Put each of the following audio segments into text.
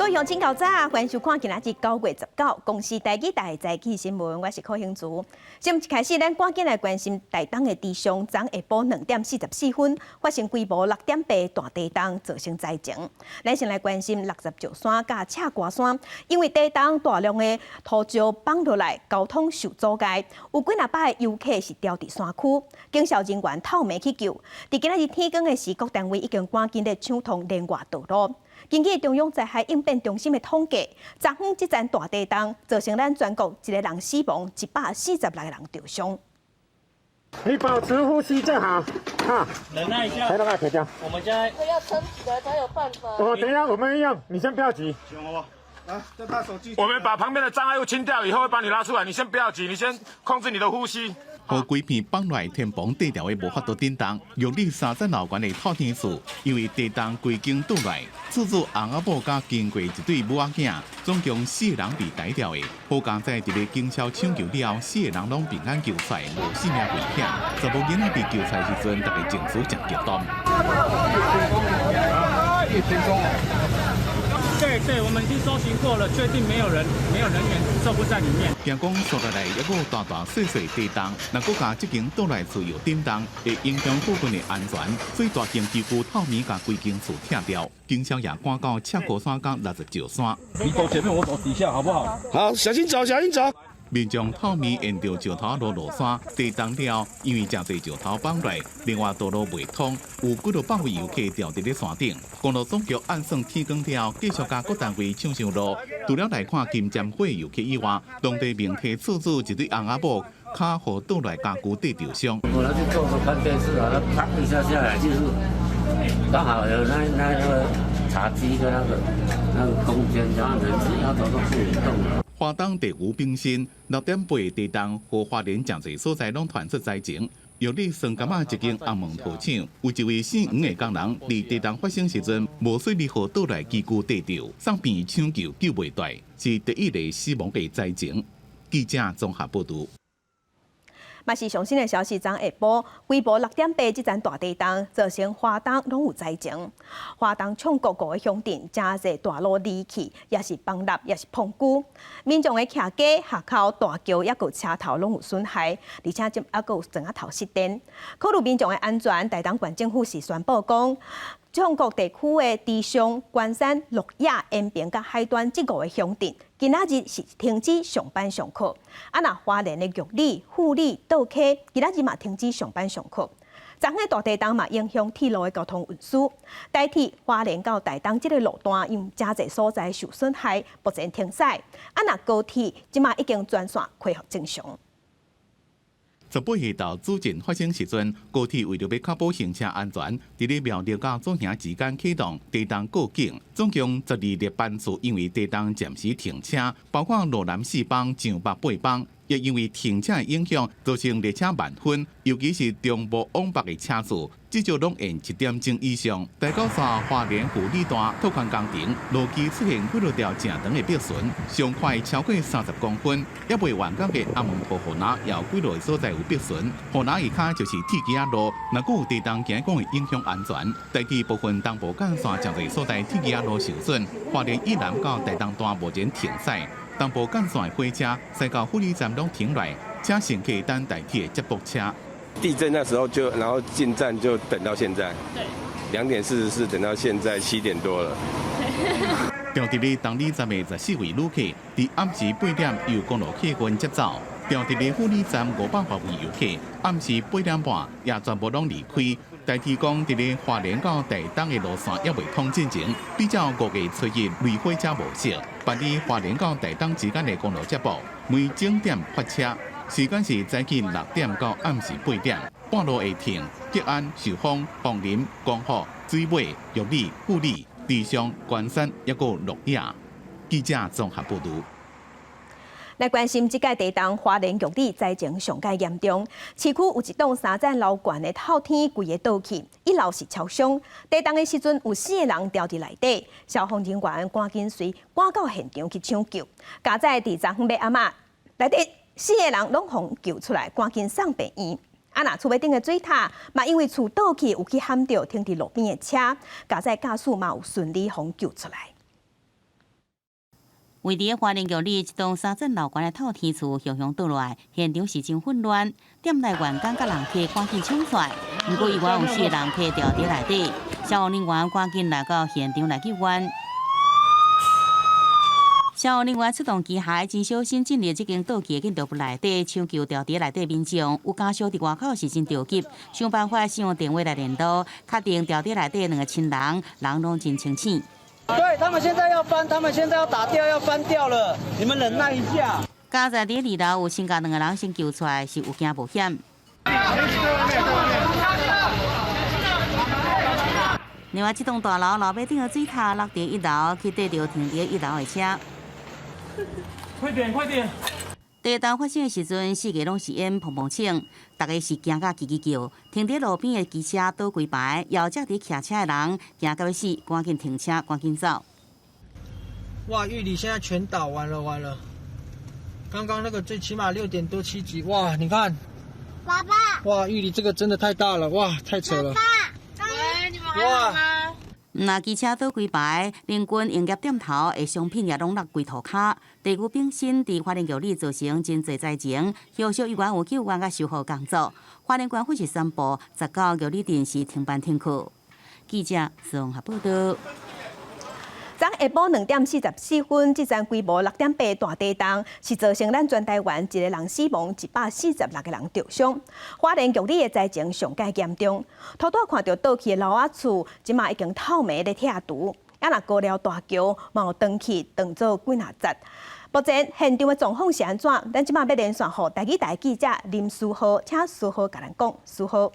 各乡亲、高早，欢迎收看今仔日9月19公司台记台在记新闻，我是柯兴竹。先一开始，咱赶紧来关心台东的地上，昨下晡2点44分发生规模6.8大地震，造成灾情。咱先来关心69山甲赤瓜山，因为地动大量的土石放落来，交通受阻碍，有几百个游客是掉伫山区，警消人员透暝去救。伫今仔日天光的时，各单位已经赶紧咧抢通连外道路。根据中央灾害应变中心的统计，昨昏这场大地震造成咱全国一个人死亡，146个人受伤。你保持呼吸就好，哈，忍耐一下。才能把它撇掉。我们现在要撑起来才有办法。等一下，我们一样，你先不要急。行，好不好？来，再把手机。我们把旁边的障碍物清掉以后，会把你拉出来。你先不要急，你先控制你的呼吸。和几片放落来天崩地掉的无法度震动，玉里3层楼高的透天厝，因为地动规间倒来，厝主翁仔某甲经过一对母仔囝，总共4个人被逮掉的。好工在伫咧警消抢救了后，4个人拢平安救出，无性命危险。查某囡仔被救出时阵，大家情绪真激动。对，我们已经搜寻过了，确定没有人员受不在里面。惊讲接落来一个大细地动，若国家即间倒来厝又震动，会影响附近的安全，所以大型机构透暝甲规间厝拆掉。警消也赶到赤果山甲69山。你走前面，我走底下，好不好？好，小心走，小心走。民众透暝沿着石头路落山，地动了，因为真侪石头放落，另外道路未通，有几多百位游客掉伫咧山顶。公路总局按算天光了，继续甲各单位抢上路。除了来看金针花游客以外，当地命题厝主一对翁仔某，脚和倒来家具地受伤。我拿去做看电视啊，它啪一下下来，就是刚好有那个茶几的那个空间，然后人只要走都不移动了。花东地区冰心6.8地动，和花莲真侪所在拢传出灾情。玉里双柑仔一间红门屠场，有一位姓黄的工人，伫地动发生时阵，无顺利和倒来支具地着，送病抢救救袂大，是第一例死亡的灾情。记者综合报道。嘛是上新的消息，昨下晡规模6.8这场大地震，造成花东拢有灾情。花东冲各个乡镇，真侪大路离去，也是崩塌，也是碰古。民众的徛街、下口、大桥，也有车头拢有损害，而且还有砖仔头失电。考虑民众的安全，台东县政府是宣布讲，中国地区的地上、关山、鹿野、延平甲海端这5个乡镇，今仔日是停止上班上课。那花莲的玉里、富里、道溪，今仔日嘛停止上班上课。昨天大地震嘛影响铁路的交通运输，代替花莲到台东这个路段，因真侪所在受损害，目前停驶。那高铁即嘛已经全线恢复正常。18日到主震发生时阵，高铁为了要确保行车安全，伫咧苗栗到左营之间启动地动过境，总共12列班次因为地动暂时停车，包括罗南4班、上北8班。也因为停车的影响，造成列车慢分，尤其是中部往北的车次，至少拢延1点钟以上。大高山花莲富里段拓宽工程，路基出现几多条正长的壁唇，上快超过30公分，也未完工的阿门坡河南也有几多所在有壁唇。河南下骹就是铁基仔路，若果有地动惊讲会影响安全。代替部分东部干线真侪所在铁基仔路受损，花莲以南到台东段目前停驶。东部干线的火车驶到富里站拢停来，请乘客等代替的接驳车。地震那时候然后进站就等到现在，对，2点44等到现在7点多了。调伫咧东里站的14位旅客，伫暗时8点由公路客运接走。调伫咧富里站500多位游客，暗时8点半也全部拢离开。代替讲伫咧花莲到台东的路线也未通进前，比照5月初1类火车模式，办理花莲到台东之间的公路接驳，每整点发车，时间是早起6点到暗时8点，半路会停吉安、寿丰、凤林、光复、水尾、玉里、富里、地上、关山，也有鹿野。记者综合报道。来关心这届地动，花莲玉里灾情上界严重，市区有一栋3层楼高的透天规个倒去，1楼是超伤。地动的时阵有4个人掉伫内底，消防人员赶紧随赶到现场去抢救。加在伫昨昏要暗仔，内底4个人拢互救出来，赶紧送病院。那厝尾顶的水塔嘛，因为厝倒去有去撼到停伫路边的车，加在驾驶嘛有顺利互救出来。位伫花莲玉里一栋3层楼高的透天厝向倒来，现场是真混乱，店内员工甲人客赶紧冲出来，不过意外有4个人客掉伫内底，消防人员赶紧来到现场来救援。消防人员出动机械，真小心进入这间倒去的建筑物内底，抢救掉伫内底民众。有家属伫外口是真着急，想办法使用电话来联络，确定掉伫内底2个亲人，人拢真清醒。 对他们现在要翻，他们现在要打掉，要翻掉了，你们忍耐一下。家在伫2楼有新家2个人先救出来，是有惊无险。另外，这栋大楼楼尾顶的水塔落伫1楼，去缀着停伫1楼的车。快点，快点！地震发生的时阵，四界拢是烟蓬蓬冲，大家是惊甲叽叽叫。停伫路边的机车倒规排，后只伫骑车的人惊到要死，赶紧停车，赶紧走。哇，玉里现在全倒，完了完了！刚刚那个最起码6点多7级，哇，你看，爸爸，哇，玉里这个真的太大了，哇，太扯了。喂，你们还好吗？那机车倒规排，邻近营业店头的商品也拢落规涂骹。地区冰心伫花莲玉里造成真侪灾情，后续依然有救援甲修复工作。花莲县府是宣布19玉里镇是停班停课。记者综合报道。昨下晡2点44分，这阵规模6.8大地震是造成咱全台湾1个人死亡，146个人重伤。花莲玉里的灾情上介严重，头拄看到倒去的楼仔厝，即马已经透明的拆除，也若高寮大桥嘛有断去，断做几若节。目前现场的状况是安怎？咱即马要连线互台语台记者林书豪，请书豪甲咱讲。书豪。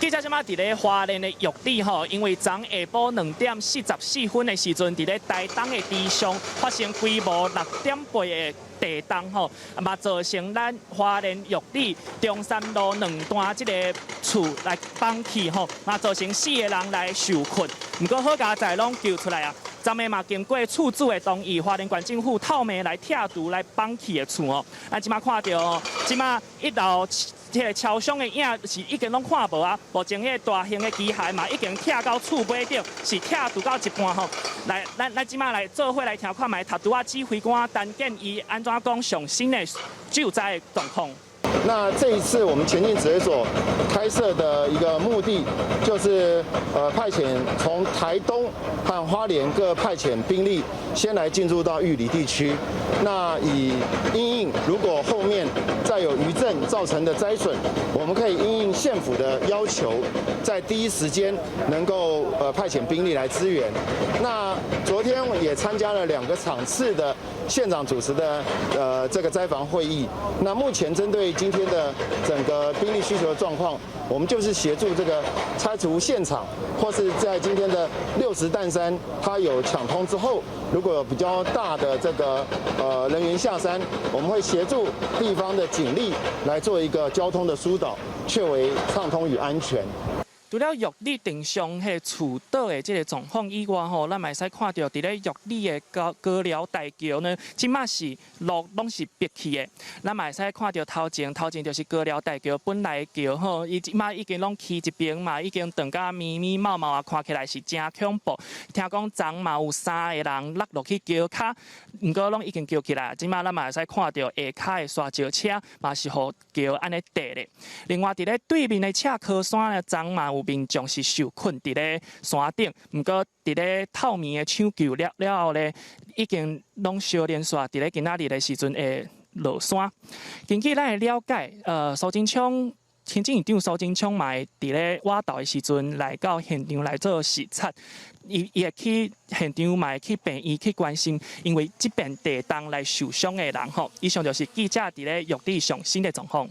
记者即马伫咧花莲的玉里吼，因为昨下晡2点44分的时阵，伫咧台东的地上发生规模6.8的地震吼，嘛造成咱花莲玉里中山路2段即个厝来崩起吼，嘛造成4个人来受困，不过好佳在拢救出来啊！昨暝嘛经过厝主的同意，花莲县政府透明来拆除来崩起的厝哦，咱即马看到哦，即马1楼。 迄个超商的影是已经拢看无啊！目前迄个大型的机械嘛，已经拆到厝尾顶，是拆除到一半吼。来，咱即马来做伙来听看卖塔拄啊指挥官陈建伊安怎讲上新的救灾状况。 那这一次我们前进指挥所开设的一个目的，就是派遣从台东和花莲各派遣兵力，先来进入到玉里地区。那以因应如果后面再有余震造成的灾损，我们可以因应县府的要求，在第一时间能够派遣兵力来支援。那昨天也参加了2个场次的县长主持的这个灾防会议。那目前针对今天的整个兵力需求的状况，我们就是协助这个拆除现场，或是在今天的60弹山，它有抢通之后，如果有比较大的这个人员下山，我们会协助地方的警力来做一个交通的疏导，确为畅通与安全。 除了玉里顶上迄厝倒的这个状况以外，吼，咱嘛会使看到伫咧玉里的高寮大桥呢，即马是路拢是闭起的。咱嘛会使看到头前就是高寮大桥本来的桥吼，伊即马已经拢起一边嘛，已经断甲密密麻麻啊，看起来是真恐怖。听讲昨嘛有3个人落去桥骹，毋过拢已经救起来。即马咱嘛会使看到下骹的沙石车嘛是互桥安尼搭咧。另外伫咧对面的赤科山呢，昨嘛有 民众是受困伫咧山顶，毋过伫咧透明的抢救了后咧，已经拢小连续伫咧今仔日的时阵会落山。根据咱的了解，苏贞昌行政院长苏贞昌嘛会伫咧挖道的时阵来到现场来做视察，伊会去现场嘛会去病院去关心，因为即边地震来受伤的人吼。以上就是记者伫咧玉里上新的状况。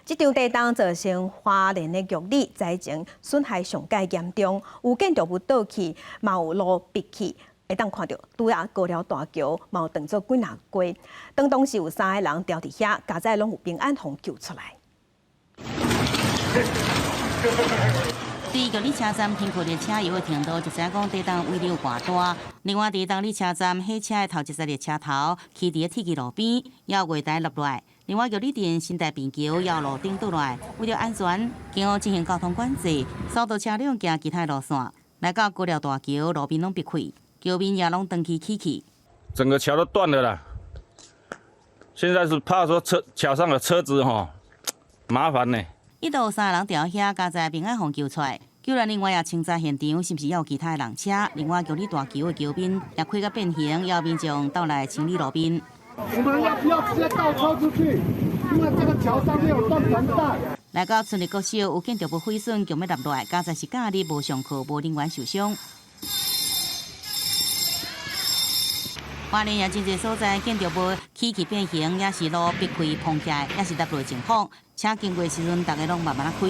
这场地震造成花莲的玉里灾情损害上介严重，有建筑物倒去，嘛有路闭去，会当看到拄啊高寮大桥嘛有断做几若街，当时有3个人掉伫遐，加在拢有平安互救出来。伫玉里车站停靠列车又会停到，就知影讲地震威力有偌大。另外，伫玉里车站火车的头一节列车头，起伫铁轨路边，也有月台落来。 另外，玉里镇新大便桥也有路顶倒来，为了安全，警方进行交通管制，疏导车辆行其他路线。来到高寮大桥路边拢闭开，桥面也拢登去起去。整个桥都断了啦。现在是怕说桥上的车子麻烦呢。一度3个人掉遐，加在平安风救出来。救援人员也清查现场，是不是有其他的人车？另外，桥里大桥的桥边也开到变形，要民众到来清理路边。我们要不要直接倒车出去？因为这个桥上面有断层带。来到村里国小，有建筑物毁损，强要落来，加在是假日无上课，无人员受伤。花莲也真侪所在建筑物起起变形，也是路逼开碰起来，也是搭落情况。车经过时阵，大家拢慢慢开。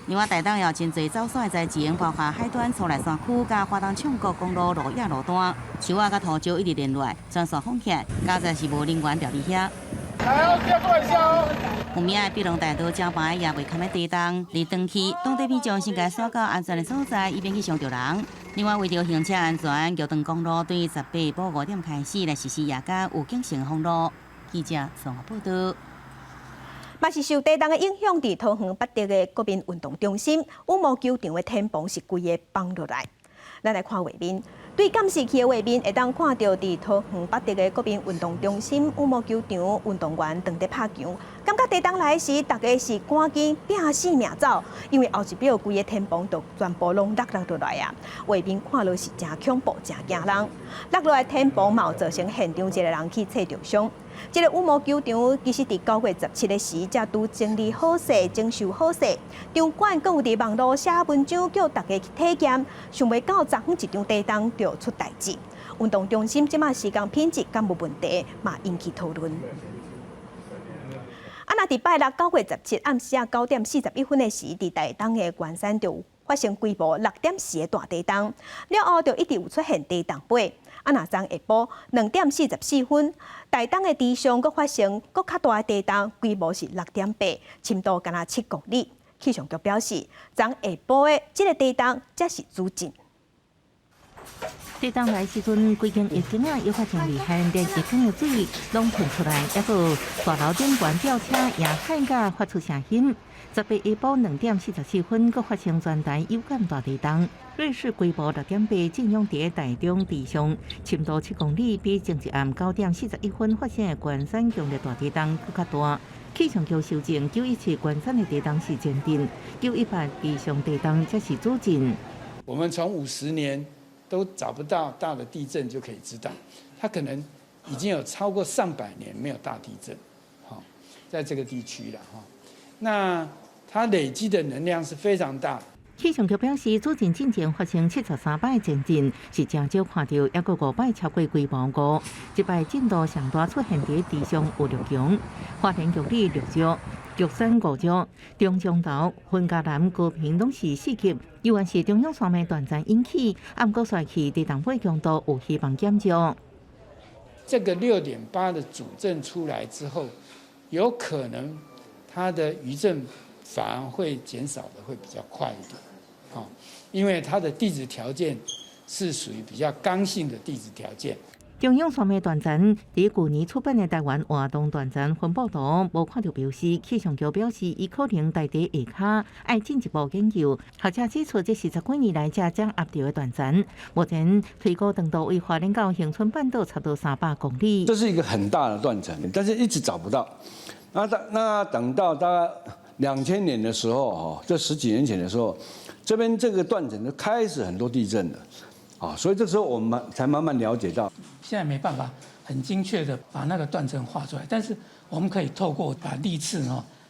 另外，台东也有真侪走线的灾情，包括海端、厝内山区、甲花东唱国公路路野路段，树仔甲土石一直连落来，全线封起来，加在是无人员调理遐。来，接过一下哦。有名的碧龙大道招牌也未堪要地动，离登去当地民众先甲刷到安全的所在，以免去伤着人。另外，为着行车安全，桥塘公路对18晡5点开始来实施夜间有警示封路。记者综合报道。嘛是受地动的影响，伫桃园北德的国民运动中心，羽毛球场的天棚是规个崩落来。咱来看画面，对监视器的画面会当看到，伫桃园北德的国民运动中心羽毛球场运动员当在拍球，感觉地动来时，大家是赶紧拼死命走，因为后一秒规个天棚都全部拢落落来啊！画面看落是真恐怖、真惊人。落落来天棚嘛有造成现场一个人去切着伤。这个羽毛球场其实伫9月17日时，才拄整理好势、整修好势。场馆阁有伫网络写文章，叫大家去体验。想袂到昨昏一场地动就出代志。运动中心即马施工品质敢无问题，嘛引起讨论。若伫拜六9月17暗时9点41分的时，伫台东的关山就发生规模6.4的大地动，了后就一直有出现地动尾。若昨下晡2点44分，台东的地上阁发生较大的地动，规模是6.8，深度敢若7公里。气象局表示，昨下晡的这个地动才是主震。地动来时阵，规间夜景又发生厉害，连夜景的水拢喷出来，还有大楼顶悬吊车也喊甲发出声音。18下晡2点44分，阁发生全台有感大地动。瑞士规模6.8震央伫台中地上，深度7公里，比前一暗9点41分发生的关山强烈大地动更较大。气象局修正917关山的地动是前震，918地上地动才是主震。我们从50年都找不到大的地震就可以知道，它可能已经有超过上百年没有大地震，在这个地区了那它累积的能量是非常大的。气象局表示，主震进前发生73摆前震，是真少看到，还有5摆超过规模5。这摆震度上大出现在地上有6强，花莲局里6级，玉山5级，中江头、云嘉南、高屏拢是4级。有关是中央山脉短暂引起，暗过帅气地动尾强度有希望减少。这个6.8的主震出来之后，有可能它的余震反而会减少的会比较快一点，因为它的地质条件是属于比较刚性的地质条件。中央山脉断层伫去年出版的台湾活动断层分布图，无看到标示。气象局表示，伊可能在地下骹爱进一步研究。学者指出，这是10几年来才掌握到的断层。目前推估长度为花莲到恒春半岛差不多300公里。这是一个很大的断层，但是一直找不到。那等到大概2000年的时候，这10几年前的时候，这边这个断层就开始很多地震了，所以这时候我们才慢慢了解到。现在没办法很精确的把那个断层画出来，但是我们可以透过把历次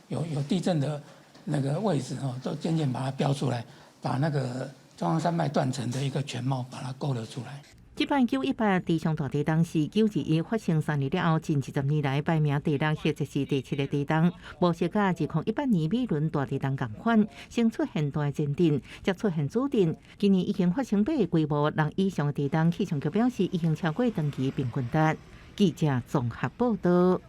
有地震的那个位置都渐渐把它标出来，把那个中央山脉断层的一个全貌把它勾勒出来。这摆918地上大地动是921发生3日了后，近20年来排名第6，或者是第7个地动，无相甲2018年美伦大地动同款，先出现大前震，才出现主震。今年已经发生8个规模6以上的地动，气象局表示已经超过长期平均值。记者综合报道。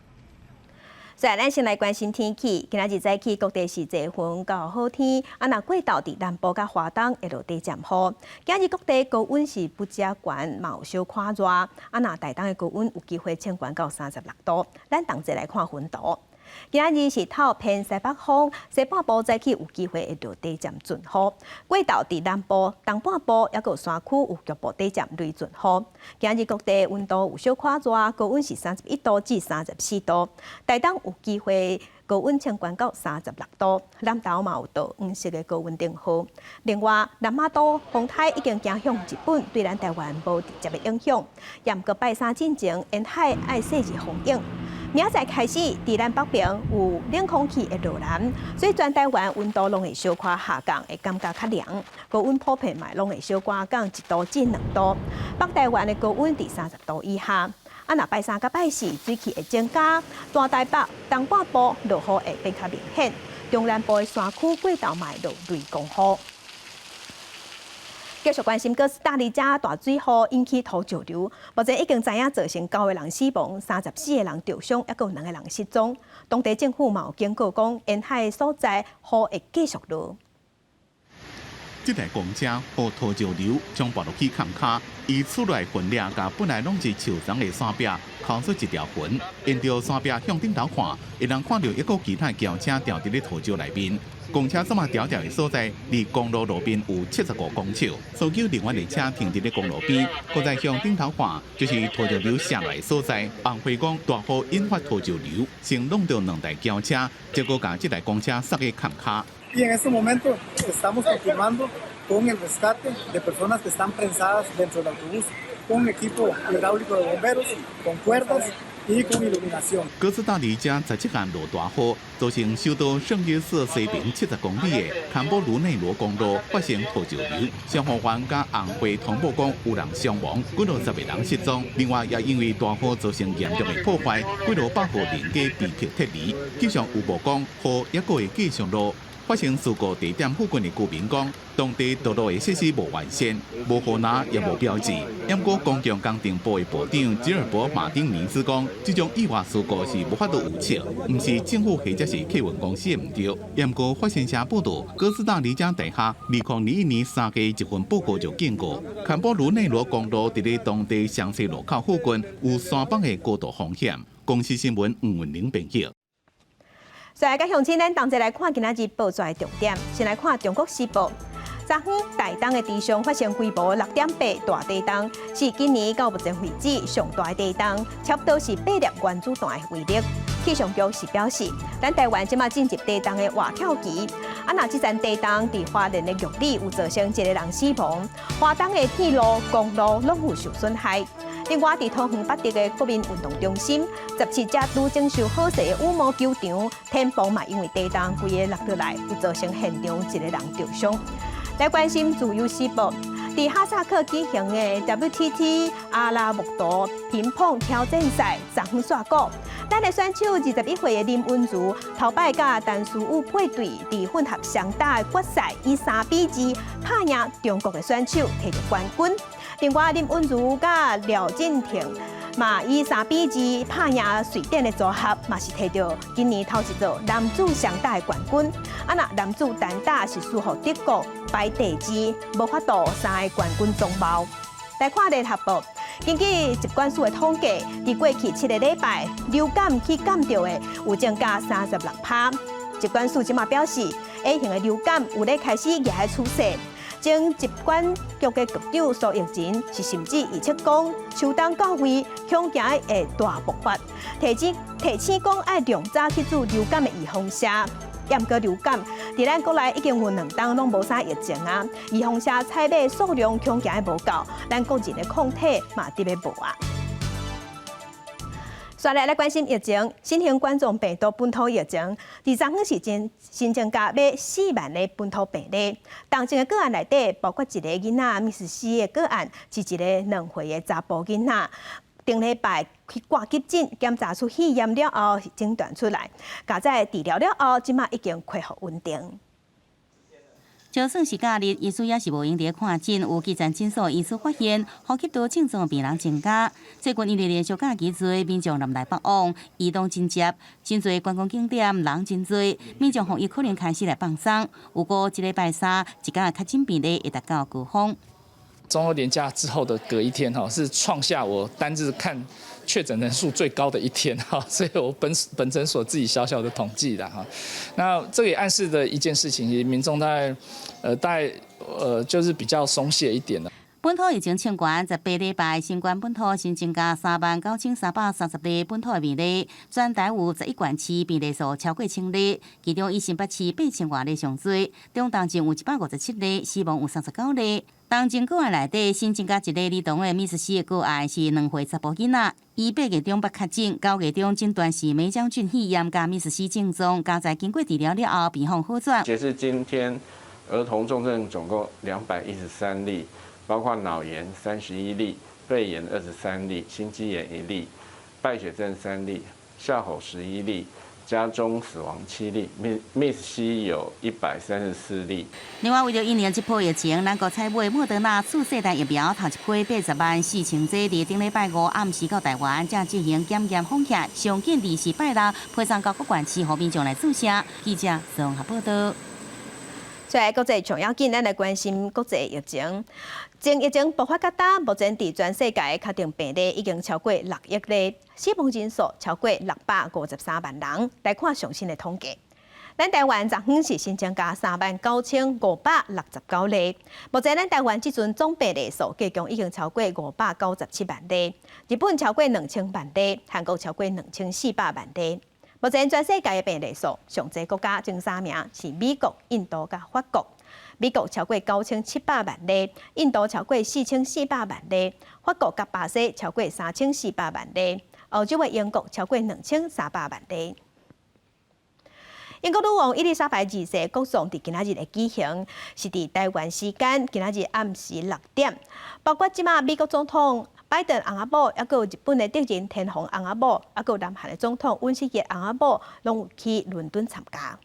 再咱先来关心天气，今仔日早起各地是多云到好天，若过昼伫南部甲华东会落地渐雨。今日各地高温是不遮悬，嘛有小看热。若台东的高温有机会升悬到36度。咱同齐来看温度。今仔日是透偏西北风，西半部早起有机会会落地渐阵雨。过到伫南部、东半部也有山区有局部地渐雷阵雨。今日各地温度有小可热，高温是31度至34度，台东有机会高温升悬到36度，南投嘛有到黄色的高温警报。另外，南马都风台已经行向日本，对咱台湾无直接的影响。也毋过拜三进前，沿海爱细日风影。明仔载开始，伫咱北边有冷空气会落南，所以全台湾温度拢会小可下降，会感觉较凉。高温普遍嘛拢会小可降1度至2度，北台湾的高温伫30度以下。若拜三甲拜四水汽会增加，大台北、东半部落雨会变较明显，中南部的山区过头嘛会落雷公雨。继续关心哥斯达黎加大水祸引起土石流，目前已经知影造成9个人死亡，34个人受伤，还有2个人失踪。当地政府嘛有警告讲，沿海所在雨会继续落。这台公车和土石流将跋落去坎卡，伊出来分裂，甲本来拢是树丛的山壁敲出一条痕，沿着山壁向顶头看，会能看到一个其他轿车掉伫咧土石内面。公车这么调调的所在，离公路路边有75公尺。所有另外的车停伫咧公路边，搁再向顶头看，就是土石流下来的所在。红会讲大雨引发土石流，先弄到2台轿车，结果把这台公车塞去坎卡。Y en este momento estamos confirmando con el rescate de personas que están prensadas dentro del autobús, con equipo hidráulico de bomberos, con cuerdas y con iluminación. 哥斯达黎加17天落大雨，造成首都圣约瑟西边70公里的坎波卢内罗公路发生土石流，消防员甲红会通报讲有人伤亡，几60个人失踪。另外，也因为大雨造成严重的破坏，几200户人家被迫撤离。气象预报讲，雨也会继续落。发生事故地点附近的居民讲，当地道路的设施无完善，无护栏也无标志。不过，公共工程部的部长吉尔伯马丁尼斯讲，这种意外事故是无法度预测，不是政府或者是客运公司的唔对。不过，发生社报道，哥斯达黎加大厦2021年3月一份报告就警告，坎波卢内罗公路伫咧当地详细路口附近有山崩的高度风险。公司新闻黄文玲编辑。再来，甲乡亲，咱同齐来看今仔日报纸的重点。先来看《中国时报》，昨昏台东的地上发生规模6.8大地震，是今年到目前为止上大的地震，差不多是8粒原子弹的威力。气象局是表示，咱台湾即马进入地震的活跳期。若这阵地震伫花莲的玉里有造成1个人死亡，花东的铁路、公路拢有受损害。另外，伫桃园北地的国民运动中心，17只拄整修好势的羽毛球场，天棚嘛因为地震规个落落来，有造成现场1个人受伤。来关心自由时报，伫哈萨克举行的 WTT 阿拉木图乒乓挑战赛昨昏煞果，咱的选手21岁的林汶如头摆甲陈思武配对伫混合双打决赛以3比2拍赢中国的选手，摕到冠军。另外，林汶如甲廖振廷嘛以3比2拍赢瑞典的组合，嘛是摕到今年头一座男子双打的冠军。男子单打是输予德国排第2，无法度3个冠军总包。来看联合报，根据疾管署的统计，伫过去7个礼拜，流感去感到的有增加36%。疾管署即马表示 ，A 型的流感有咧开始逆的趋势。前疾管局的局长苏奕仁是甚至预测讲，秋冬到位，恐惊会大爆发，提醒讲爱量早去做流感的预防针。也毋过流感，伫咱国内已经有2冬拢无啥疫情啊，预防针采买数量恐惊无够，咱国人的抗体嘛特别无啊。再来关心疫情，新型冠状病毒本土疫情，伫昨昏时间新增加约4万个本土病例。当前的个案内底，包括1个囡仔，Miss 的个案是1个2岁的查甫囡仔。顶礼拜去挂急诊，检查出肺炎了后，诊断出来，加在治疗了后，即马已经恢复稳定。就算是假日，医师也是无用伫看诊，有基层诊所医师发现，呼吸道症状的病人增加。最近因为连续假期多，民众南来北往，移动真接，真侪观光景点人真多，民众防疫可能开始来放松。有过1礼拜3，一家确诊病例会达到高峰。中秋连假之后的隔一天，是创下我单日看确诊人数最高的一天哈，所以我本诊所自己小小的统计的哈。那这个也暗示的一件事情，民众大概就是比较松懈一点了。本土疫情清悬18礼拜，新冠本土新增加39330例本土病例，全台有11县市病例数超过1000例，其中以新北市8000多例上最，中东镇有157例，死亡有39例。东镇个案内底新增加1例儿童的密斯氏的个案是2岁查甫囡仔，伊8月中被确诊，9月中诊断是梅浆菌肺炎加密斯氏症状，加在经过治疗了后病况好转。截至今天，儿童重症总共213例。包括脑炎31例、肺炎23例、心肌炎1例、败血症3例、笑吼11例、家中死亡7例 ，MIS-C 有134例。另外，为了应应这波疫情，咱国采买莫德纳次世代疫苗头一批80万4千剂，伫顶礼拜5暗时到台湾，正进行检验风险，上紧24拜六配送到各县市，互民众来注射。记者综合报道。在国际重要紧，咱来关心国际疫情。从疫情爆发到今，目前伫全世界确定病例已经超过6亿例，死亡人数超过653万人。来看最新的统计，咱台湾昨昏是新增加39569例。目前咱台湾即阵总病例数计共已经超过597万例，日本超过2000万例，韩国超过2400万例。目前全世界的病例数上济国家前3名是美国、印度甲法国。美国超过9700万例，印度超过4400万例，法国甲巴西超过3400万例，欧洲的英国超过2300万例。英国女王伊丽莎白二世国葬伫今仔日的举行，是伫台湾时间今仔日暗时6点，包括即马美国总统拜登翁仔某，抑佫有日本的敌人天皇翁仔某，抑佫有南韩的总统尹锡悦翁仔某，拢有去伦敦参加。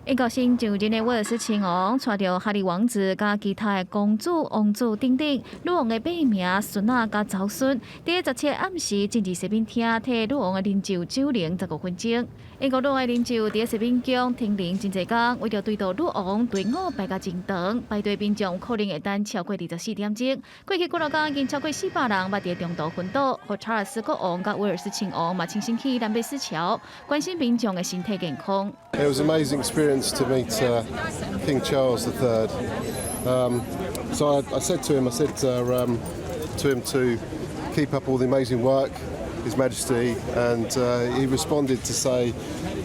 英国新上任的威尔斯亲王带着哈利王子甲其他的公主、王子等等，女王的8名孙仔甲祖孙，伫17暗时进入西宾厅替女王的灵柩守灵15分钟。英国女王的灵柩伫西宾宫停灵真侪天，为着对着女王队伍排甲真长，排队民众可能会等超过24点钟。过去几落天，已经超过400人捌伫中途昏倒，和查尔斯国王甲威尔斯亲王嘛亲身去南北斯桥，关心民众的身体健康。It was an amazing experience to meet King Charles III. So I said to him, to keep up all the amazing work, His Majesty, and he responded to say,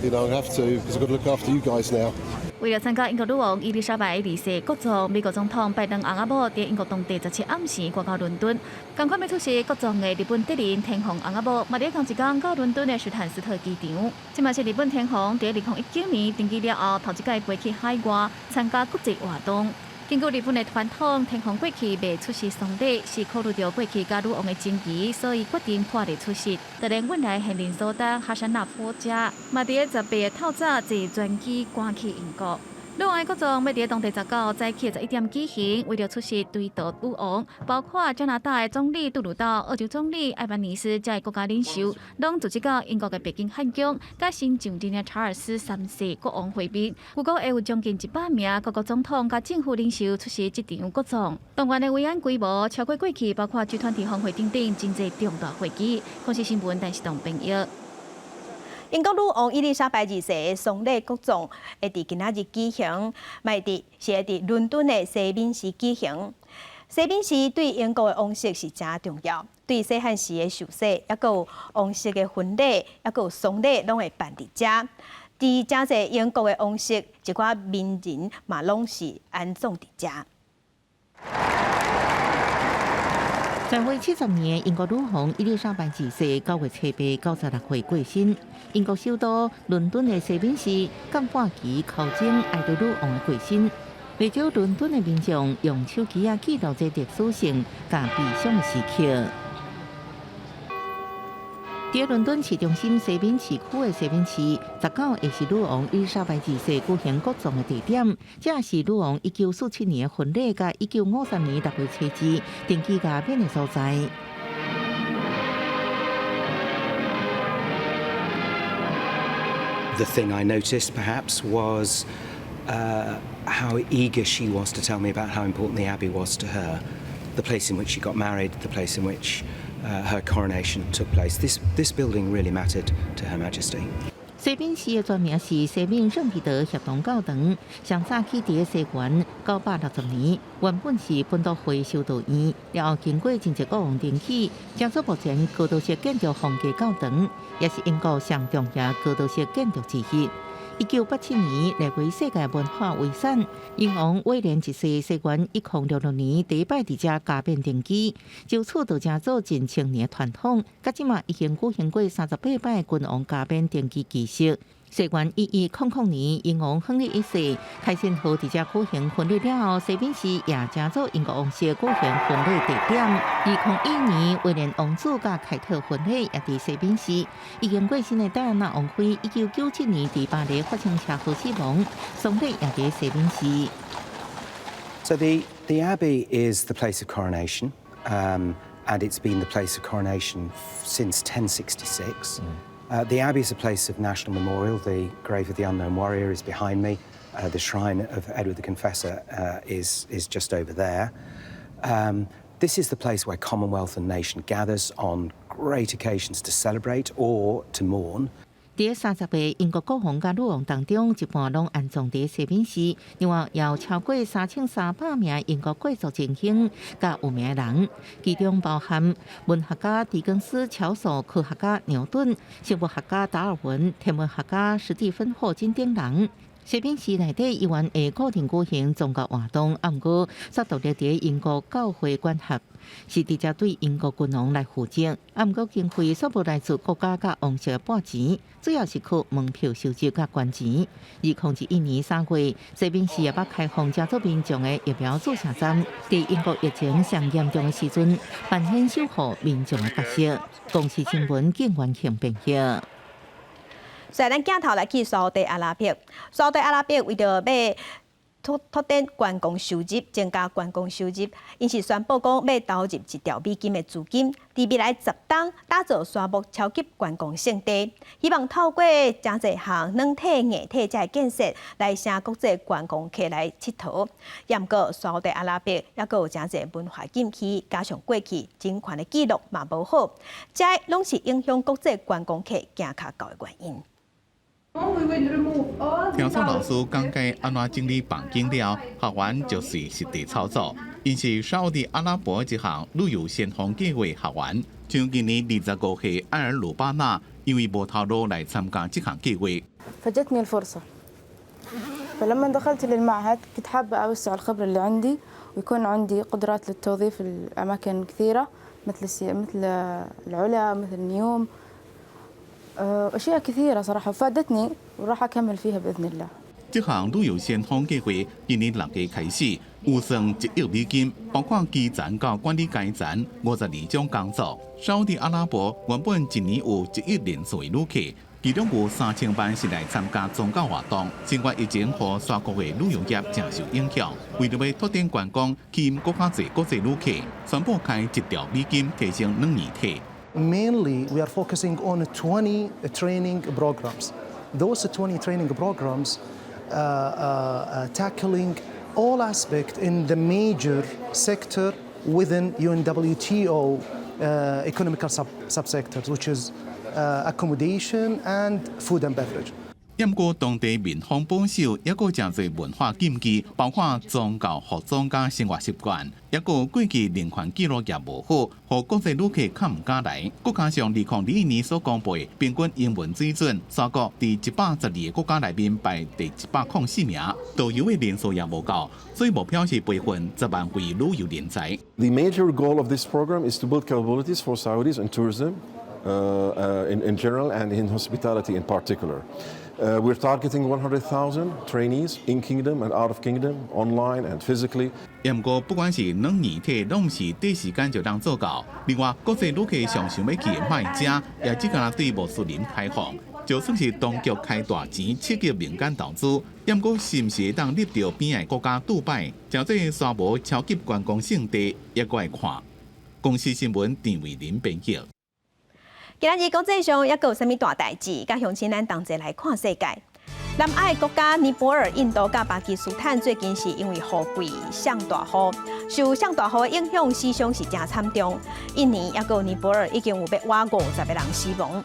I have to because I've got to look after you guys now. 为了参加英国女王伊丽莎白二世国葬，美国总统拜登翁仔某伫英国当地17暗时赶到伦敦，同款要出席国葬的日本敌人天皇翁仔某，嘛伫同一天到伦敦的史坦斯特机场。这嘛是日本天皇伫2019年登基了后头一届飞去海外参加国际活动。根据日本的传统，天皇过去未出席丧礼，是考虑到过去甲女王的情谊，所以决定破例出席。就连阮来现任所当哈山纳夫家，嘛伫18日透早坐专机赶去英国。女王的国葬要伫当地19早起11点举行，为了出席追悼女王，包括加拿大的总理杜鲁道、澳洲总理艾班尼斯这国家领袖，拢组织到英国的北京汉宫，甲新上任的查尔斯3世国王会面。预估会有将近100名各国总统甲政府领袖出席这场国葬。动员的维安规模超过过去，包括G20峰会等等真侪重大会议。公司新闻电视台朋友。英国女王伊丽莎白二世的丧礼国葬会伫今仔日举行，是会伫伦敦的西敏寺举行。西敏寺对英国的王室是真重要，对细汉时的受洗，还有王室的婚礼，还有丧礼，拢会办伫遮。伫真侪英国的王室，一寡名人嘛拢是安葬伫遮。在位70年，英国女王伊丽莎白二世9月7日96岁过身。英国首都伦敦的西敏寺降半旗口征哀悼女王的过身，不少伦敦的民众用手机记录这历史性、甲悲伤的时刻。在伦敦市中心西敏市区的西敏寺，19日是女王伊丽莎白二世举行国葬的地点。这是女王1947年的婚礼，甲1953年6月7日登基加冕的所在。The thing I noticed perhaps was how eager she was to tell me about how important the Abbey was to her, the place in which she got married, the place in which her coronation took place. This building really mattered to Her Majesty. 西敏寺的全名是西敏圣彼得协同教堂，上早起伫西元960年，原本是本笃会修道院，然后经过真济国王登记，成做目前高度式建筑风格教堂，也是英国上重要高度式建筑之一。1987年列为世界文化遗产。英王威廉一世西元1066年第一摆伫遮加冕登基，就此到遮做近1000年传统，到即嘛已经举行过38摆君王加冕登基仪式。西元1100年，英王亨利一世开先河伫遮举行婚礼了后，西敏寺也成做英国王室举行婚礼地点。2001年，威廉王子甲凯特婚礼也伫西敏寺。已经过身的戴安娜王妃1997年伫巴黎发生车祸死亡，丧礼也伫西敏寺。So the Abbey is the place of coronation, and it's been the place of coronation since 1066. The Abbey is a place of national memorial. The grave of the unknown warrior is behind me. The shrine of Edward the Confessor is just over there. This is the place where Commonwealth and nation gathers on great occasions to celebrate or to mourn. 伫30个英国国王甲女王当中，一半拢安葬伫西敏寺。另外，也有超过3300名英国贵族精英甲有名人，其中包含文学家狄更斯、乔叟、科学家牛顿、生物学家达尔文、天文学家史蒂芬·霍金等人。西敏寺内底依然会固定举行宗教活动，啊，毋过煞独立伫英国教会管辖，是直接对英国君王来负责。啊，毋过经费煞无来自国家甲王室拨钱，主要是靠门票收集甲捐钱。2011年3月，西敏寺也捌开放加做民众的疫苗注射站，伫英国疫情上严重的时阵，扮演守护民众的角色。公视新闻景元庆编译。所以咱镜头来去沙特阿拉伯。沙特阿拉伯为着要拓展观光收入，增加观光收入，因是宣布讲要投入1兆美金的资金，伫未来10档打造沙漠超级观光胜地，希望透过真侪项软体、硬体这建设，来向国际观光客来佚佗。也毋过，沙特阿拉伯也阁有真侪文化禁区，加上过去政权的记录嘛无好，这拢是影响国际观光客行较高的原因。听说老师讲解安怎整理房间了，学员就是实地操作。因是沙特阿拉伯一项旅游先锋计划学员，像今年25岁埃尔鲁巴纳，因为无头路来参加这项计划。فجتني الفرصة فلما دخلت للمعهد كنت حابة أوسع الخبرة اللي عندي ويكون عندي قدرات للتوظيف في الأماكن كثيرة مثل العلا مثل نيوم أشياء كثيرة صراحة فادتني وراح أكمل فيها بإذن الله. 这项旅游先锋计划今年6月开始，有算1亿美金，包括基层到管理阶层52种工作。沙特阿拉伯原本一年有1亿人次的旅客，其中有3000万是来参加宗教活动。新冠疫情和沙国的旅游业正受影响，为了要拓展观光，吸引更加侪国际旅客，宣布开1兆美金提升2年体。Mainly, we are focusing on 20 training programs. Those 20 training programs tackling all aspects in the major sector within UNWTO economical subsectors, which is accommodation and food and beverage. 不过，当地民风保守，也有真侪文化禁忌，包括宗教、服装加生活习惯，也有过去人权记录也无好，和国际旅客较唔敢来。国加上2021年所公布平均英文水准，沙国伫112个国家内面排第104名，导游的人数也无够，所以目标是培训10万位旅游人才。The major goal of this program is to build capabilities for Saudis in tourism, in general, and in hospitality in particular. We're targeting 100,000 trainees in Kingdom and out of Kingdom, online and physically. 不过，不管是软硬体，拢是短时间就能做到。另外，国际旅客上想要去的卖家，也只敢对穆斯林开放。就算是当局开大钱刺激民间投资，不过是不是会当入到边的国家杜拜，真做沙漠超级观光胜地，也搁爱看。公司新闻郑伟林编辑。今日国际上也有啥物大代志？甲乡亲咱同齐来看世界。南亚国家尼泊尔、印度甲巴基斯坦最近是因为雨季上大雨，受上大雨的影响，死伤是真惨重。印尼也有尼泊尔已经有要50个人死亡。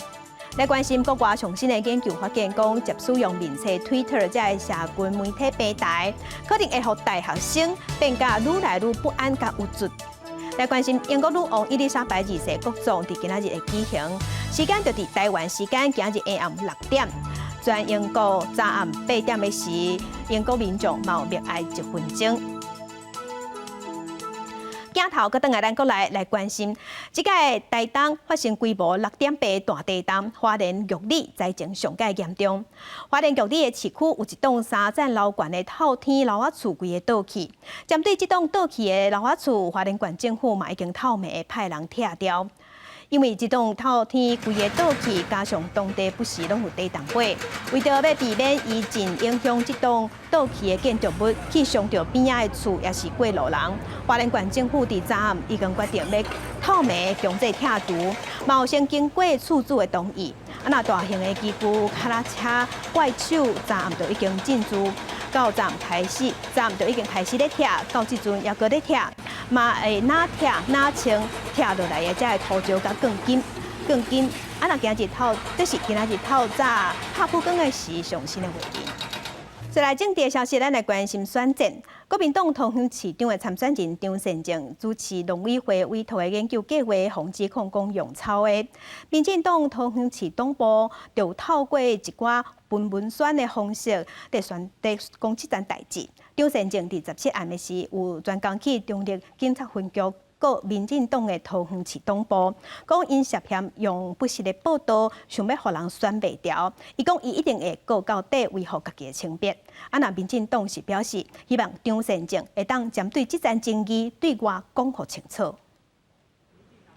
来关心国外上新的研究发现，讲接使用面册 Twitter 这个社群媒体平台，可能会让大学生变甲愈来愈不安甲无助。来关心英国女王伊丽莎白二世国葬伫今仔日的举行，时间就伫台湾时间今仔日下暗6点。全英国早暗8点的时，英国民众嘛有默哀1分钟。镜头搁倒来，咱搁来关心，即个台东发生规模6.8大地震，花莲玉里灾情上界严重。花莲玉里的市区有一栋3层楼高的透天楼仔厝规个倒去，针对这栋倒去的楼仔厝，花莲县政府嘛已经透明的派人拆掉。因为这栋透天规个倒去，加上当地不时拢有地震过，为着要避免余震影响这栋倒去的建筑物，去伤到边仔的厝也是过路人。花莲县政府伫早暗已经决定要透明的强制拆除，嘛有先经过厝主的同意。那大型的机具、卡拉车、怪手，早暗就已经进驻。到早暗开始，早暗就已经开始咧拆，到即阵也搁咧拆，嘛会哪拆哪清，拆落来的才会涂胶甲更紧。若今日透，这是今仔日透早拍普光的时上新的画面。再来政治的消息，咱来关心选战。国民党桃园市长的参选人张善政主持农委会委托的研究计划，防止控公用草的。民进党桃园市党部就透过一寡分文宣的方式，在讲这件代志。张善政伫17暗的时，有专工去中立警察分局。个民进党的桃园市党部讲，因涉嫌用不实的报道，想要互人选袂调。伊讲，伊一定会告到底，维护家己的清白。那民进党是表示，希望张善政会当针对这件争议，对外讲互清楚。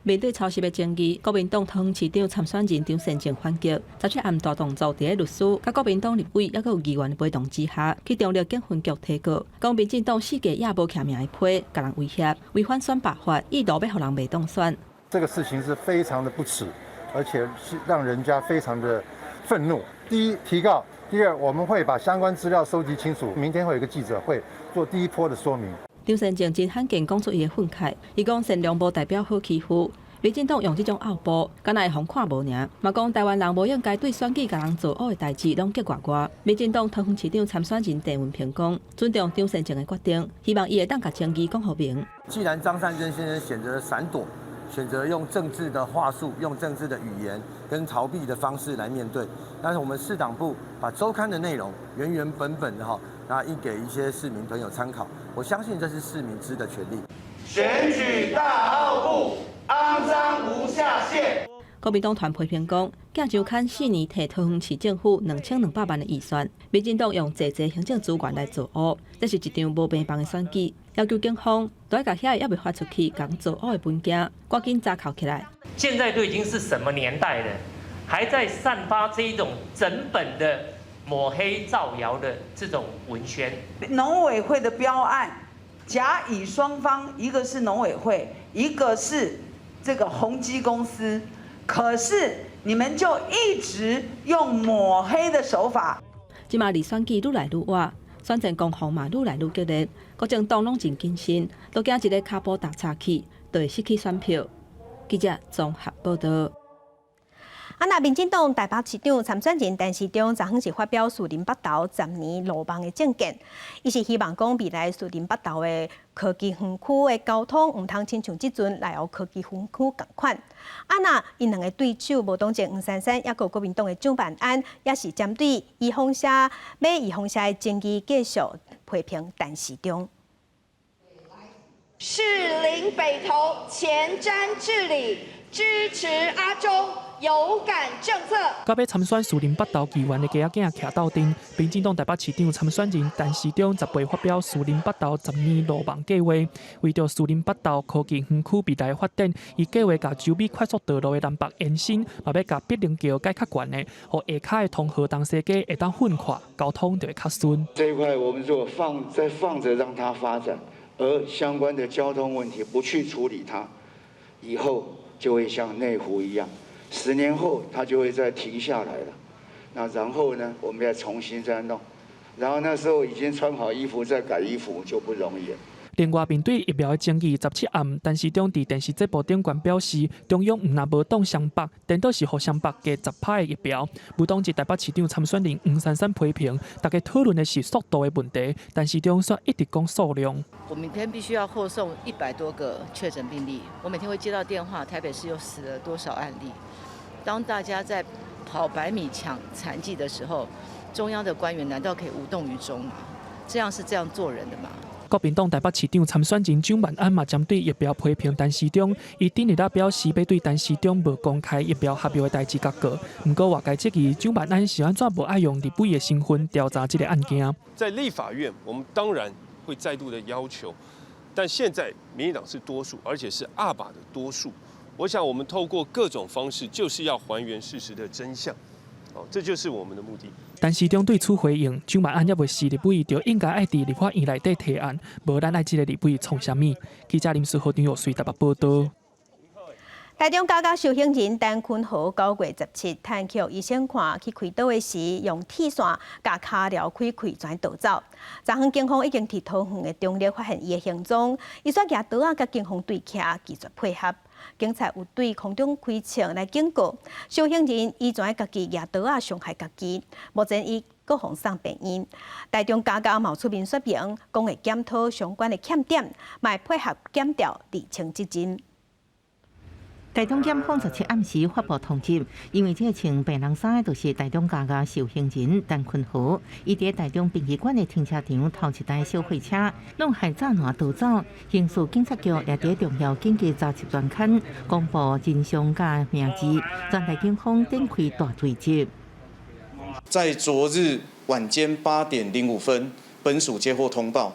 面对抄袭的争议，国民党桃园市长参选人张善政反击，17暗大动作，伫个律师、甲国民党立委，也有议员的陪同之下，去中立警分局提告，讲民进党4个也无徛名的批，甲人威胁，违反选罢法，意图要互人袂当选。这个事情是非常的不耻，而且是让人家非常的愤怒。第一，提告；第二，我们会把相关资料收集清楚，明天会有一个记者会做第一波的说明。张善政真罕见讲出伊的愤慨，伊讲善良无代表好欺负。民进党用这种拗步，敢若会互看无尔。嘛讲台湾人无应该对选举甲人做恶的代志拢结外外。民进党桃园市长参选人郑文平讲，尊重张善政的决定，希望伊会当甲争议讲好明。既然张善政先生选择闪躲，选择用政治的话术、用政治的语言跟逃避的方式来面对，但是我们市党部把周刊的内容原本的那印给一些市民朋友参考。我相信这是市民知的权利。选举大奥布，肮脏无下限。国民党团批评讲，镜周刊4年摕桃园市政府2200万的预算，民进党用济行政资源来做恶，这是一场无平凡的选举。要求警方都要把遐还未发出去讲做恶的文件，赶紧查扣起来。现在都已经是什么年代了，还在散发这一种整本的抹黑造谣的这种文宣。农委会的标案，甲乙双方，一个是农委会，一个是这个宏基公司，可是你们就一直用抹黑的手法。即马离选举愈来愈晚，选战攻防嘛愈来愈激烈，各政党拢真谨慎，都惊一个脚步踏差去，就会失去选票。记者综合报道。那民进党台北市长参选人陈时中昨昏是发表树林北投10年路网的政见，伊是希望讲未来树林北投的科技园区的交通唔通亲像即阵来由科技园区同款。那因两个对手无党籍黄珊珊，也有国民党的蒋万安，也是针对移风社的争议继续批评陈时中。士林北投前瞻治理，支持阿中有感政策。到要参选树林北投议员的家仔徛斗阵，民进党台北市长参选人陈时中10月发表树林北投10年路网计划，为着树林北投科技园区未来发展，伊计划甲洲美快速道路的南北延伸，嘛要甲碧林桥改较悬的，互下骹的通河东西街会当混跨，交通就会较顺。这一块我们如果放着让它发展，而相关的交通问题不去处理它，以后就会像内湖一样。10年后，它就会再停下来了。那然后呢，我们要重新再弄，然后那时候已经穿好衣服再改衣服就不容易了。另外，面对疫苗的争议17暗，陈时中伫电视节目顶悬表示，中央毋若无当湘北，颠倒是互湘北加10趴的疫苗。无党籍台北市长参选人黄珊珊批评，大家讨论的是速度的问题，但是中却一直讲数量。我明天必须要后送100多个确诊病例，我每天会接到电话，台北市又死了多少案例？当大家在跑100米抢残疾的时候，中央的官员难道可以无动于衷吗？这样是这样做人的吗？国民党台北市长参选人蒋万安嘛针对疫苗批评陈时中，伊顶日仔表示要对陈时中无公开疫苗合约的代志甲告。不过外界质疑蒋万安是安怎无爱用立委的身份调查这个案件？在立法院，我们当然会再度的要求，但现在民进党是多数，而且是阿爸的多数。我想我们透过各种方式，就是要还原事实的真相。这就是我们的目的。陈时中对此回应，蒋万安也未是立委，就应该爱伫立法院内底提案，无咱爱这个立委创啥物？记者林思豪、张玉水台北报道。台中高甲受刑人陈坤豪9月17日探扣医生看去开刀的时，用铁线甲骹撩开开泉逃走。昨昏警方已经伫桃园的中立发现伊的行踪，伊却举刀甲警方对徛，拒绝配合。警察有对空中开枪来警告受刑人，依全家己举刀伤害家己。目前伊各方送病院。台中高甲冒出面说明，讲会检讨相关的欠点，嘛会配合检调厘清责任。台中检方17暗时发布通知，因为这个穿白人衫的就是台中家家受刑人陈坤豪，伊伫台中殡仪馆的停车场偷一台小货车，弄害炸弹逃走。刑事警察局也伫重要紧急查缉专刊公布真相甲名字，全台警方展开大追缉。在昨日晚间8点05分，本署接获通报，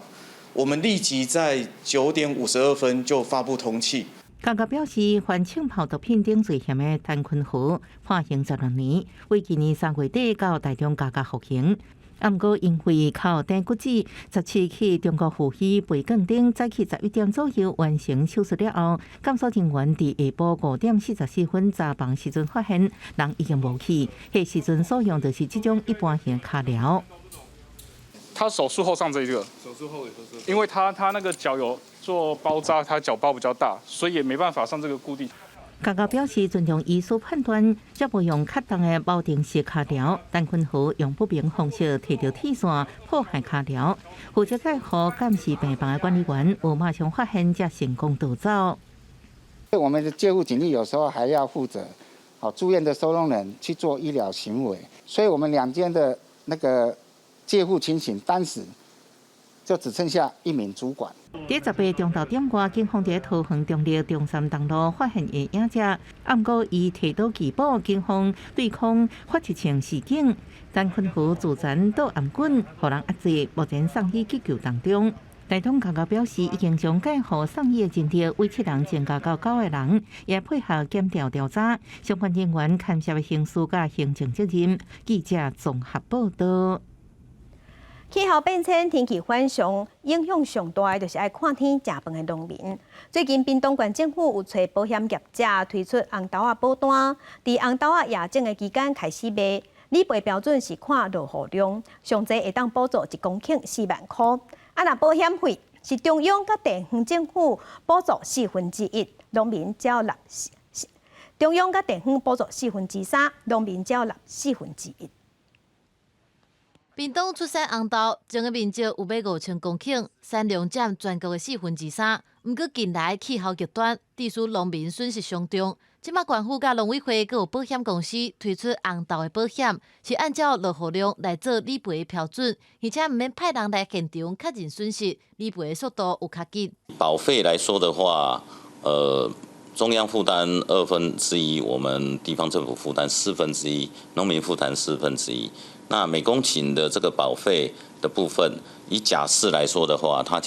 我们立即在9点52分就发布通缉。家家表示，犯枪炮毒品等罪嫌的陈坤豪判刑12年，为今年3月底到台中家家服刑。不过因为靠顶骨折，17去中国赴医培更顶，早起11点左右完成手术了后，检査人员伫下晡5點44分查房時陣發現，人已經無去。迄時陣所用就是這種一般性卡療。他手术后上这个，因为他那个脚有做包扎，他脚包比较大，所以也没办法上这个固定。家家表示尊重医师判断，才不用恰当的锚定式卡疗。陈坤豪用不明方式摕到铁线破坏卡疗，负责介护监视病房的管理员有马上发现，才成功逃走。我们的介护警力有时候还要负责住院的收容人去做医疗行为，所以我们2间的那个介护情形，当时就只剩下1名主管。伫10月中昼点外，警方伫桃园中立中山东路发现伊影者，不过伊提刀拒捕，警方对抗发一枪示警。陈坤豪自残倒暗棍，互人压制，目前送医急救当中。台中家家表示，已经将介护送医的前提为7人增加到9个人，也配合检调调查，相关人员牵涉的刑事甲行政责任。记者综合报道。气候变迁、天气反常，影响上大的就是爱看天食饭的农民。最近，屏东县政府有找保险业者推出红豆仔保单，伫红豆仔野种的期间开始卖。理赔标准是看落雨量，上侪会当补助1公顷4万块。若保险费是中央甲地方政府补助1/4，农民只要中央甲地方补助3/4，农民只要1/4。屏东出产红豆，种的面积有55000公顷，产量占全国的3/4。不过近来气候极端，致使农民损失上重。即马县府甲农委会佮有保险公司推出红豆的保险，是按照落雨量来做理赔的标准，而且毋免派人来现场确认损失，理赔的速度有较紧。保费来说的话，中央负担1/2，我们地方政府负担1/4，农民负担1/4。那每公顷的这个保费的部分，以甲式来说的话，它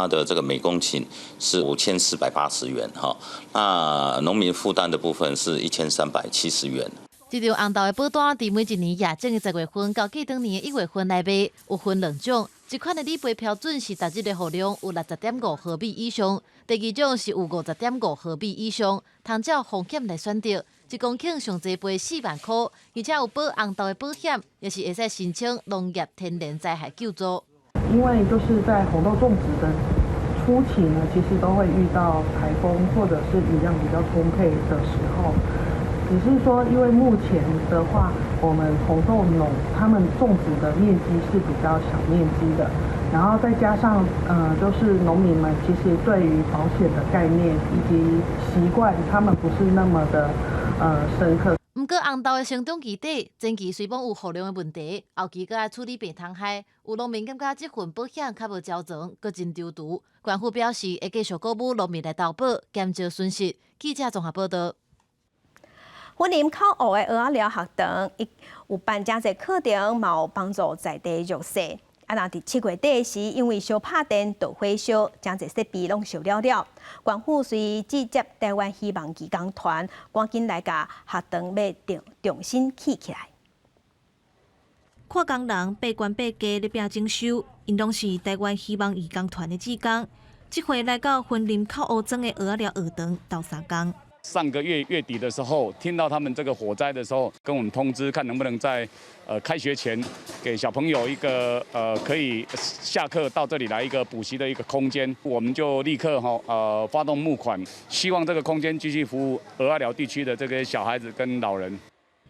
的这个每公顷是5480元哈，那农民负担的部分是1370元。这张红豆的保单，伫每一年野种的10月份到过当年的1月份来卖，有分2种。一款的理赔标准是达日的雨量有60.5毫米以上，第2种是有50.5毫米以上，通照风险来选择。1公顷上侪赔4万块，而且有保红豆的保险，也是会使申请农业天然灾害救助。因为就是在红豆种植的初期呢，其实都会遇到台风或者是雨量比较充沛的时候。只是说，因为目前的话，我们红豆农他们种植的面积是比较小面积的，然后再加上就是农民们其实对于保险的概念以及习惯，他们不是那么的深刻。不过红豆的生长期短，前期虽讲有雨量的问题，后期搁爱处理病虫害，有农民感觉这份保险较无周全，搁真周除。官府表示会继续鼓舞农民来投保，减少损失。记者综合报道。云林考学的蚵仔寮学堂，有办真侪课程，嘛有帮助在地弱势。若伫7月底时，因为烧拍电导火烧，真侪设备拢烧了。官府随直接台湾希望义工团，赶紧来甲学堂要重新起来。看工人八关八家咧拼整修，因拢是台湾希望义工团的志工。这回来到云林考学庄的蚵仔寮学堂斗3工。上个月月底的时候，听到他们这个火灾的时候，跟我们通知，看能不能在开学前给小朋友一个可以下课到这里来一个补习的一个空间，我们就立刻发动募款，希望这个空间继续服务蚵仔寮地区的这个小孩子跟老人。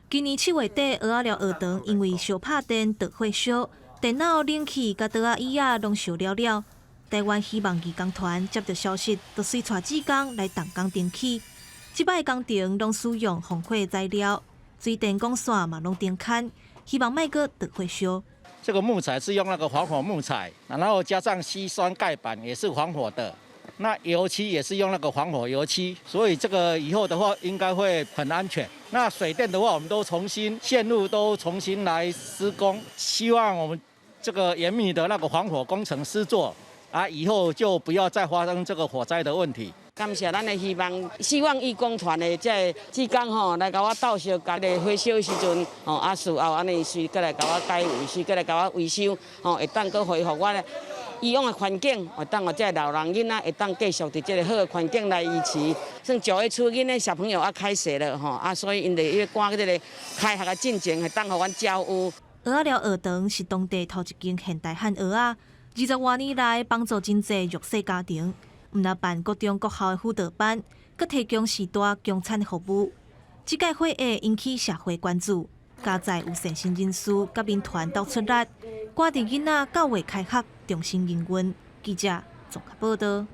今年7月底，蚵仔寮学堂因为烧拍电导火烧，电脑、冷气甲桌仔椅仔拢烧了。台湾希望义工团接到消息，就随带志工来动工重启。即摆工程拢使用防火材料，水电管线嘛拢顶砍，希望卖个导火烧。这个木材是用那个防火木材，然后加上硒酸盖板也是防火的。那油漆也是用那个防火油漆，所以这个以后的话应该会很安全。那水电的话，我们都重新线路都重新来施工，希望我们这个严密的那个防火工程施作啊，以后就不要再发生这个火灾的问题。感谢咱的希望义工团的这志工吼，来甲我斗相，甲咧火烧的时阵，啊事后安尼随过来甲我解围，随过来甲我维修，会当搁恢复我的以往的环境，会当我这老人囡仔会当继续伫这个好的环境来维持。算9月初，因的小朋友要开学了所以因得要赶这个开学的进程，会当互阮照顾。蚵仔寮学堂是当地头一间现代汉蚵仔，20多年来帮助真侪弱势家庭。毋但办各中各校的辅导班，佮提供时代供餐服务。这届会议引起社会关注，加在有善心人士甲民团斗出力，赶伫囡仔9月开学重新营运。记者综合报道。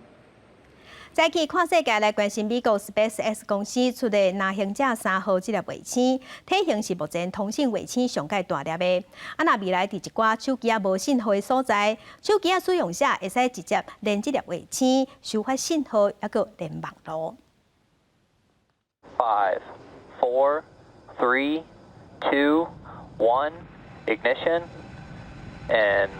再去看世界来关心美国 SpaceX 公司出的“那行者3号”这粒卫星，体型是目前通信卫星上界大粒的。若未来伫一寡手机无信号的所在，手机使用者会使直接连这粒卫星收发信号，还佫连网络。5, 4, 3, 2, 1, ignition, and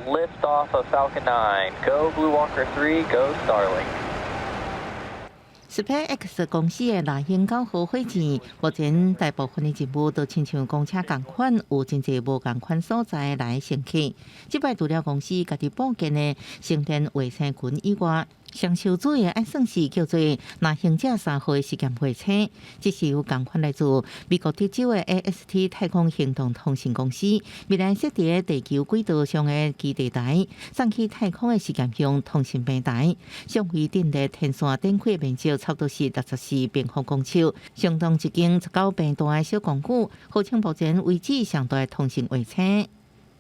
lift off of Falcon 9. Go Blue Walker 3, go Starlink。SpaceX 公司的那行9号火箭，目前大部分的任务都亲像公车同款，有真侪无同款所在来升起。即摆除了公司家己部件的星链卫星群以外，上受注意的算是叫做“那行者3号”的实验卫星，这是由同款来自美国德州的 AST 太空行动通信公司，未来设伫地球轨道上的基地台，送去太空的实验用通信平台，上飞电力天线展开面积差不多是64平方公尺，相当一间19平大的小公寓，号称目前为止上大的通信卫星。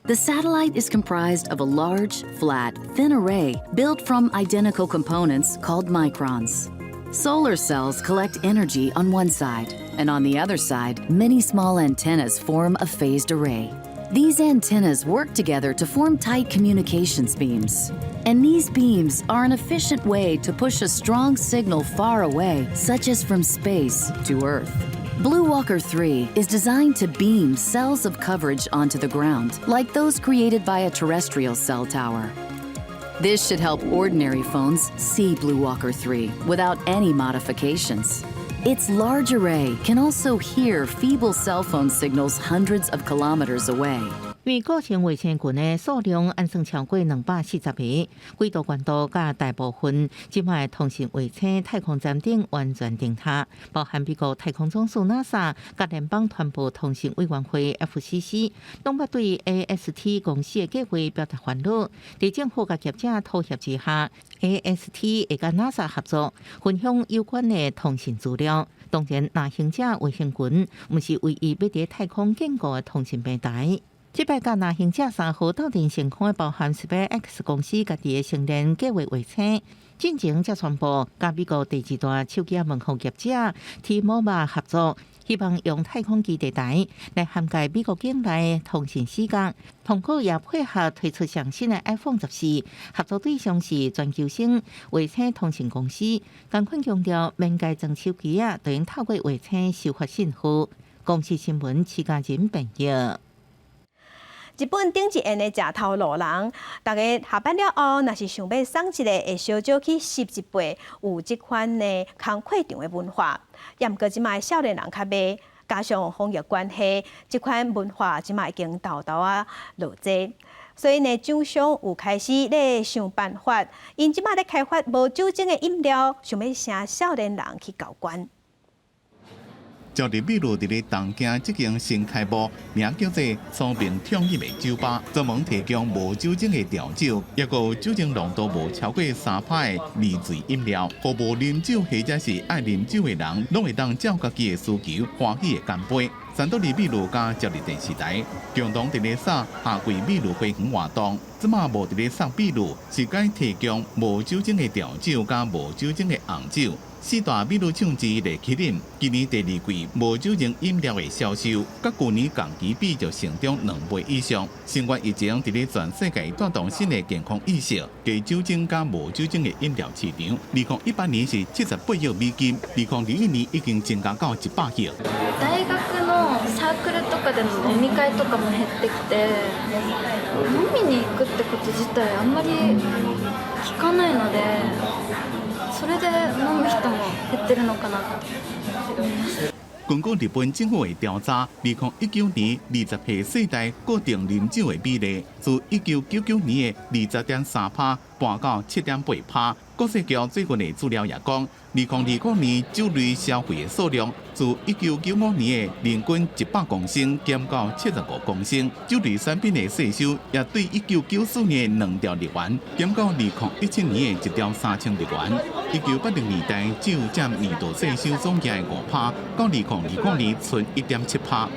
The satellite is comprised of a large, flat, thin array built from identical components called microns. Solar cells collect energy on one side, and on the other side, many small antennas form a phased array. These antennas work together to form tight communications beams. And these beams are an efficient way to push a strong signal far away, such as from space to Earth. Blue Walker 3 is designed to beam cells of coverage onto the ground, like those created by a terrestrial cell tower. This should help ordinary phones see Blue Walker 3 without any modifications. Its large array can also hear feeble cell phone signals hundreds of kilometers away. 因为个性卫生群的数量按算超过240个，轨道管道甲大部分即卖通信卫星太空站顶完全停下，包含美国太空总署 NASA 甲联邦传播通信委员会 FCC， 拢捌对 AST 公司的计划表达烦恼。在政府甲业者妥协之下 ，AST 会甲 NASA 合作，分享有关的通信资料。当然，那行者卫星群毋是唯一要伫太空建构的通信平台。这摆甲那行者3号斗阵升空的包含 SpaceX 公司家己的星链计划卫星，进前才宣布甲美国第2大手机门户业者 T-Mobile 合作，希望用太空基地台来涵盖美国境内通信时间。苹果也配合推出上新的 iPhone 14，合作对象是全球性卫星通信公司。赶快强调，免改装手机就用透过卫星收发信号。公司新闻徐家仁编译。日本顶一end的食头路人，大家下班了后，若是想要送一个，会小少去拾一杯有即款的工课场的文化。也毋过即卖少年人较卖，加上防疫关系，即款文化即卖已经豆豆啊落济。所以呢，厂商有开始咧想办法，因即卖咧开发无酒精的饮料，想要请少年人去交关。照日美路伫咧东京即间新开幕，名叫做聪明创意的酒吧，专门提供无酒精的调酒，也有酒精浓度无超过3%的味醉饮料，互无啉酒或者是爱啉酒的人，拢会当照家己的需求，欢喜的干杯。三都里美路甲接力电视台共同伫咧撒夏季美路花园活动，即马无伫咧撒美路，是该提供无酒精的调酒甲无酒精的红酒。4大美路厂之一的麒麟，今年第2季无酒精饮料的销售，甲去年同期比就成长2倍以上。新冠疫情伫咧全世界带动新的健康意识，加酒精加无酒精的饮料市场，2018年是78億美金，2021年已經增加到100億。大学のサークルとかでの飲み会とかも減ってきて、飲みに行くってこと自体あんまり聞かないので。それで飲む人も減ってるのかなと思います。根据日本政府的调查，2019年20岁世代固定啉酒的比例，自1999年的20.3%搬到7.8%。国税局最近的资料也讲，2025年酒类消费的数量，自1995年的人均100公升减到75公升，酒类产品的税收也对1994年的2兆日元减到2017年的1兆3000日元。1980年代酒占年度税收总额的5%，到2025年剩1.7%。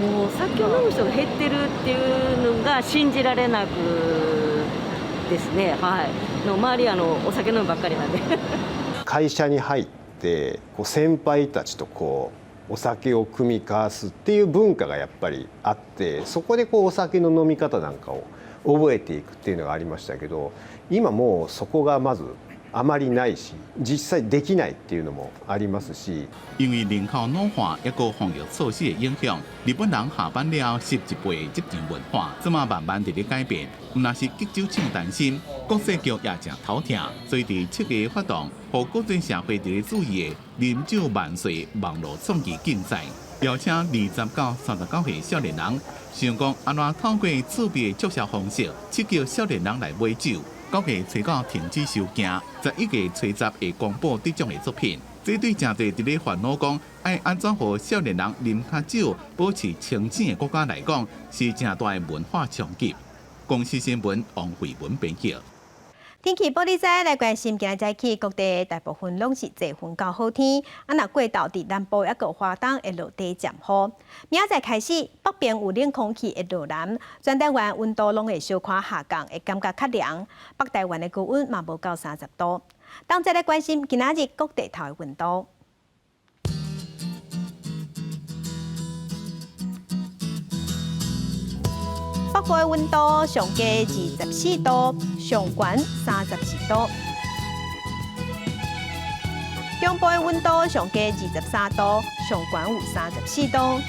もう酒を飲む人が減ってるっていうのが信じられなくですね。はい。の周りお酒飲むばっかりなんで。会社に入って先輩たちとお酒を酌み交わすっていう文化がやっぱりあって、そこでお酒の飲み方なんかを覚えていくっていうのがありましたけど、今もうそこがまずあまりないし、実際できないっていうのもありますし。因为人口老化一个防疫措施的影响，日本人下班了拾一杯的入场文化，即马慢慢伫咧改变。毋但是吉酒厂担心，国税局也正头疼，所以伫7月发动，互国际社会伫咧注意的啉酒万岁网络创意竞赛，邀请20到39岁少年人，想讲安怎透过趣味的促销方式，刺激少年人来买酒。9月吹到停止收件，11月初10会公布这种的作品。这对真侪伫咧烦恼讲，爱安怎互少年人啉较酒，保持清醒的国家来讲，是正大的文化冲击。公司新闻王慧文编辑。天气报你知来关心，今日早起各地大部分拢是多云到好天，若过到伫南部一个花东会落地渐雨。明仔载开始，北边有冷空气会落南，全台湾温度拢会小可下降，会感觉较凉。北台湾的高温嘛无到30度。当再来关心今仔日各地头的温度。北部的温度上低24度，上悬34度；中部的温度上低23度，上悬有34度；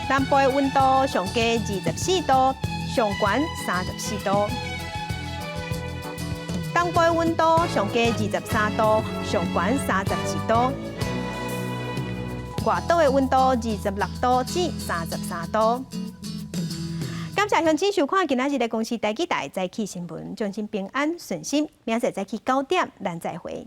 南部的温度上低24度，上悬34度；东部的温度上低23度，上悬32度。外岛的温度26度至33度。感谢乡亲收看今仔日的公视台记台早起新闻，祝您平安顺心，明仔早起9点咱再会。